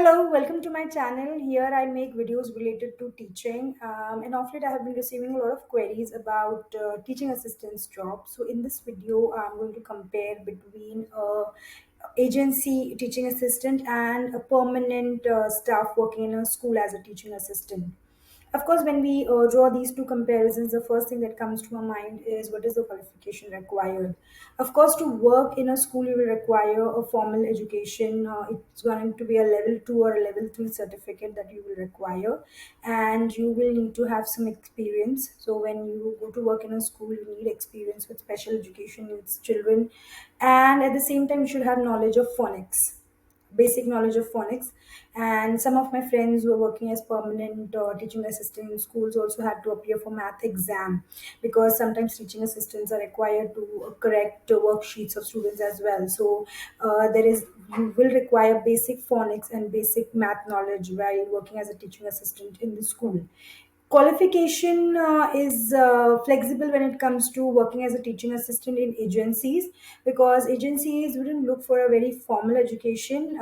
Hello, welcome to my channel. Here I make videos related to teaching, and of late I have been receiving a lot of queries about teaching assistant's job. So in this video, I'm going to compare between agency teaching assistant and a permanent staff working in a school as a teaching assistant. Of course, when we draw these two comparisons, the first thing that comes to our mind is what is the qualification required. Of course, to work in a school, you will require a formal education. It's going to be a level 2 or a level 3 certificate that you will require, and you will need to have some experience. So, when you go to work in a school, you need experience with special education needs children, and at the same time, you should have knowledge of phonics, basic knowledge of phonics. And some of my friends who are working as permanent teaching assistant in schools also had to appear for math exam, because sometimes teaching assistants are required to correct worksheets of students as well. So there is you will require basic phonics and basic math knowledge while working as a teaching assistant in the school. Qualification is flexible when it comes to working as a teaching assistant in agencies, because agencies wouldn't look for a very formal education.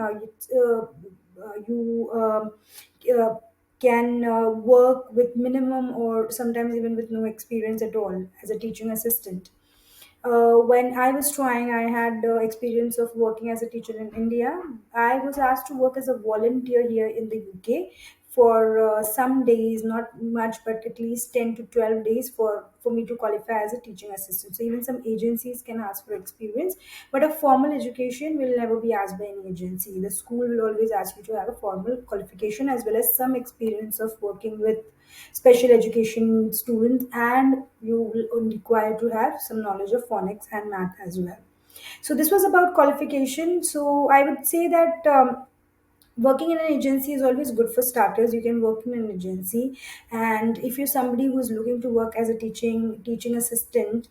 You uh, can work with minimum or sometimes even with no experience at all as a teaching assistant. When I was trying, I had the experience of working as a teacher in India. I was asked to work as a volunteer here in the UK for some days, not much, but at least 10 to 12 days for me to qualify as a teaching assistant. So even some agencies can ask for experience, but a formal education will never be asked by any agency. The school will always ask you to have a formal qualification as well as some experience of working with special education students, and you will require to have some knowledge of phonics and math as well. So this was about qualification. So I would say that working in an agency is always good for starters. You can work in an agency, and if you're somebody who's looking to work as a teaching assistant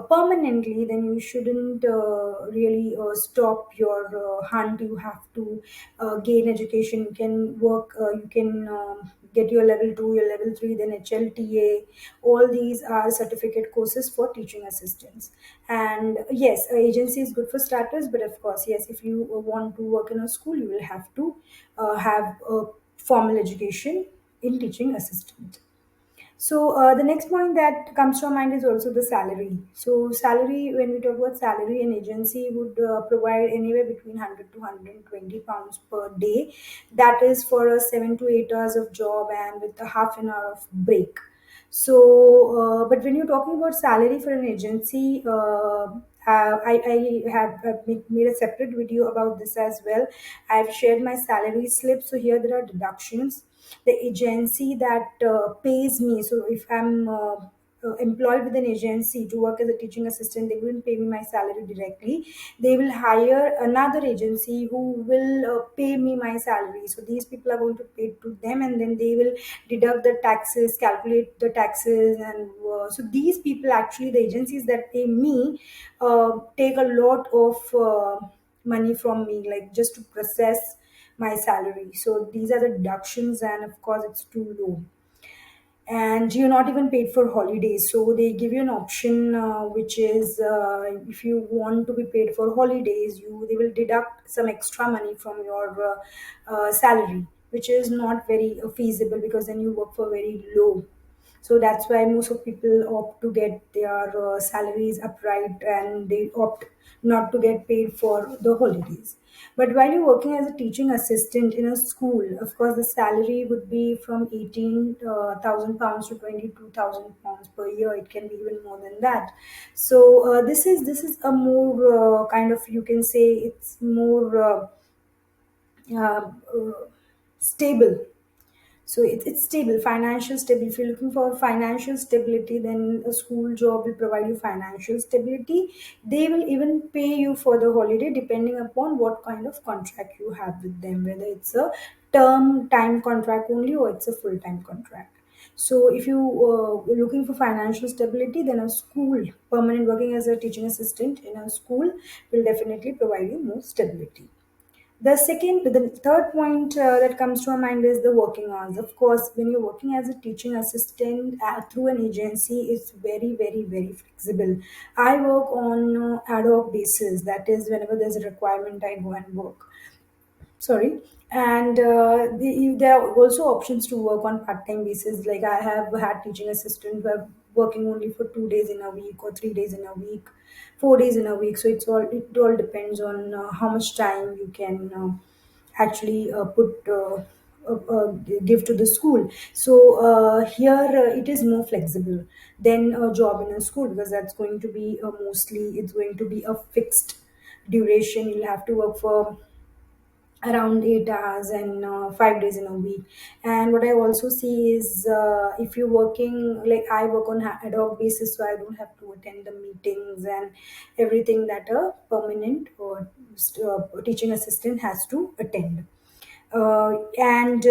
permanently, then you shouldn't really stop your hunt. You have to gain education. You can work, you can get your level 2, your level 3, then HLTA. All these are certificate courses for teaching assistants. And yes, agency is good for starters, but of course, yes, if you want to work in a school, you will have to have a formal education in teaching assistant. So the next point that comes to our mind is also the salary. So salary, when we talk about salary, an agency would provide anywhere between 100 to 120 pounds per day. That is for a 7 to 8 hours of job and with a half an hour of break. So, but when you're talking about salary for an agency, I have made a separate video about this as well. I've shared my salary slip. So here there are deductions. The agency that pays me. So if I'm employed with an agency to work as a teaching assistant, they wouldn't pay me my salary directly. They will hire another agency who will pay me my salary. So these people are going to pay to them, and then they will deduct the taxes, calculate the taxes, and so these people, actually the agencies that pay me, take a lot of money from me, like just to process my salary. So these are the deductions, and of course, it's too low. And you're not even paid for holidays. So they give you an option, which is if you want to be paid for holidays, you they will deduct some extra money from your salary, which is not very feasible, because then you work for very low. So that's why most of people opt to get their salaries upright, and they opt not to get paid for the holidays. But while you're working as a teaching assistant in a school, of course, the salary would be from 18,000 pounds to 22,000 pounds per year. It can be even more than that. So this is a more kind of, you can say, it's more stable. So it's stable, financial stable. If you're looking for financial stability, then a school job will provide you financial stability. They will even pay you for the holiday depending upon what kind of contract you have with them, whether it's a term time contract only or it's a full time contract. So if you are looking for financial stability, then a school, permanent working as a teaching assistant in a school, will definitely provide you more stability. The third point that comes to our mind is the working hours. Of course, when you're working as a teaching assistant through an agency, it's very, very, very flexible. I work on ad hoc basis. That is, whenever there's a requirement, I go and work. Sorry. And there are also options to work on part-time basis. Like I have had teaching assistant who are working only for 2 days in a week or 3 days in a week, 4 days in a week. So it all depends on how much time you can actually give to the school. So here it is more flexible than a job in a school, because that's going to be mostly it's going to be a fixed duration. You'll have to work for around 8 hours and 5 days in a week. And what I also see is if you're working, like I work on ad hoc basis, so I don't have to attend the meetings and everything that a permanent or teaching assistant has to attend. And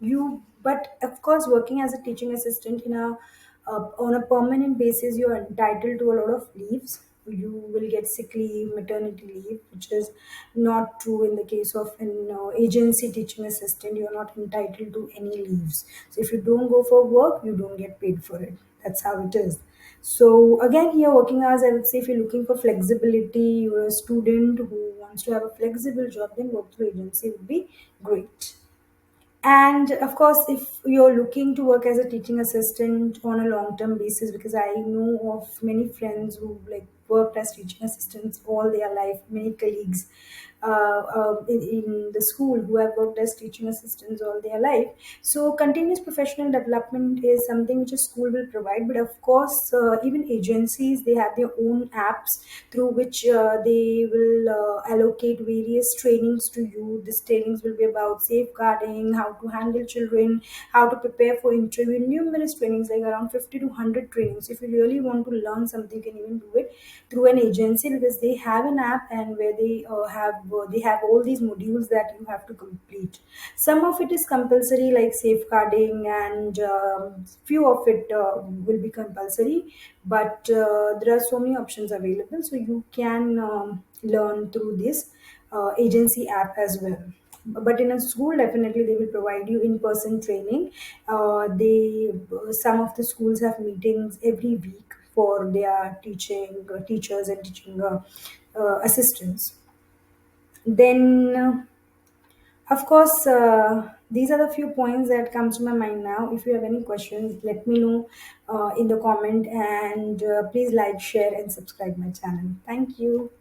you But of course, working as a teaching assistant on a permanent basis, you are entitled to a lot of leaves. You will get sick leave, maternity leave, which is not true in the case of an agency teaching assistant. You are not entitled to any leaves. So if you don't go for work, you don't get paid for it. That's how it is. So again, here working hours, I would say if you're looking for flexibility, you're a student who wants to have a flexible job, then work through agency would be great. And of course, if you're looking to work as a teaching assistant on a long-term basis, because I know of many friends who like worked as teaching assistants all their life, many colleagues in the school who have worked as teaching assistants all their life. So continuous professional development is something which a school will provide. But of course, even agencies, they have their own apps through which they will allocate various trainings to you. These trainings will be about safeguarding, how to handle children, how to prepare for interview, numerous trainings, like around 50 to 100 trainings. If you really want to learn something, you can even do it through an agency, because they have an app and where they have all these modules that you have to complete. Some of it is compulsory, like safeguarding, and few of it will be compulsory. But there are so many options available, so you can learn through this agency app as well. But in a school, definitely they will provide you in-person training. They Some of the schools have meetings every week for their teaching teachers and teaching assistants. Then of course, these are the few points that comes to my mind now. If you have any questions, let me know in the comment, and please like, share, and subscribe my channel. Thank you.